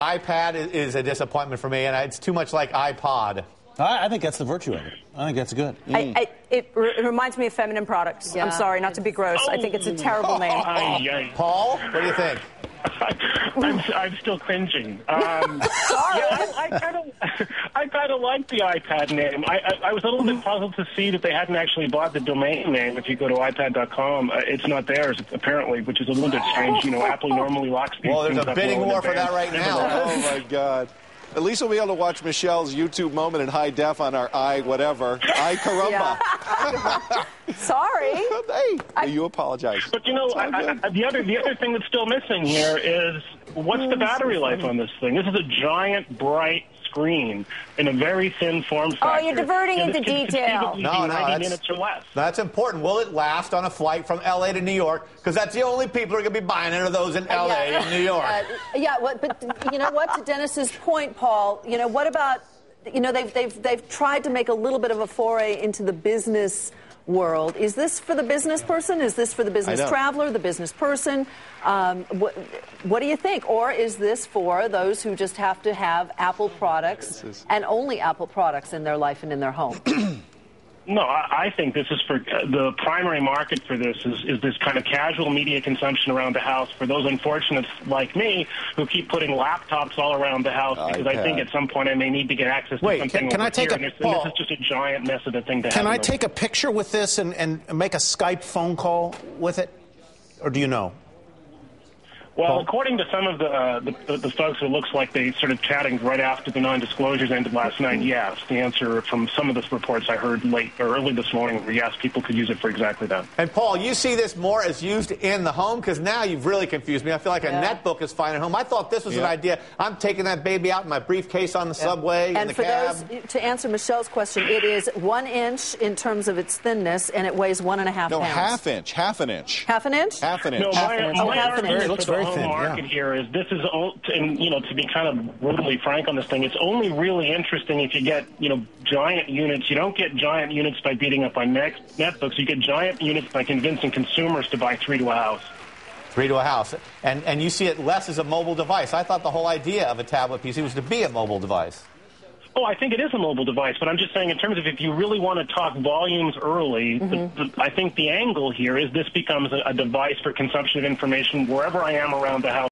iPad is a disappointment for me, and it's too much like iPod. I think that's the virtue of it. I think that's good. It reminds me of feminine products. Yeah. I'm sorry, not to be gross. I think it's a terrible name. Paul, what do you think? I'm still cringing. Sorry. I kind of like the iPad name. I was a little bit puzzled to see that they hadn't actually bought the domain name. If you go to iPad.com, it's not theirs, apparently, which is a little bit strange. You know, Apple normally locks these Well, there's things a up bidding war for that right now. Oh, my God. At least we'll be able to watch Michelle's YouTube moment in high def on our whatever. Caramba. Yeah. Sorry. Hey, you apologize. But, you know, the other thing that's still missing here is what's the battery life on this thing? This is a giant, bright screen in a very thin form factor. Oh, you're diverting into detail. No, 90 minutes or less. That's important. Will it last on a flight from L.A. to New York? Because that's the only people who are going to be buying it are those in L.A. and New York. But you know what? To Dennis's point, Paul, you know, what about, you know, they've tried to make a little bit of a foray into the business world. Is this for the business person? Is this for the business traveler, the business person? What do you think? Or is this for those who just have to have Apple products and only Apple products in their life and in their home? No, I think this is for the primary market for this is this kind of casual media consumption around the house for those unfortunates like me who keep putting laptops all around the house because I think at some point I may need to get access to something. Can I take this is just a giant mess of a thing to have. Can I take a picture with this and make a Skype phone call with it? Or do you know? Well, according to some of the folks, it looks like they started chatting right after the non-disclosures ended last night. Yes, the answer from some of the reports I heard early this morning were yes, people could use it for exactly that. And Paul, you see this more as used in the home because now you've really confused me. I feel like a netbook is fine at home. I thought this was an idea. I'm taking that baby out in my briefcase on the subway, in the cab. And for those, to answer Michelle's question, it is 1 inch in terms of its thinness, and it weighs 1.5 pounds. No, half inch. Half an inch. Half an inch? Half an inch. No, my argument looks for the very home thin, market here is this is, and you know, to be kind of brutally frank on this thing, it's only really interesting if you get, you know, giant units. You don't get giant units by beating up on netbooks. You get giant units by convincing consumers to buy 3 to a house. 3 to a house. And you see it less as a mobile device. I thought the whole idea of a tablet PC was to be a mobile device. Oh, I think it is a mobile device, but I'm just saying in terms of if you really want to talk volumes early, I think the angle here is this becomes a device for consumption of information wherever I am around the house.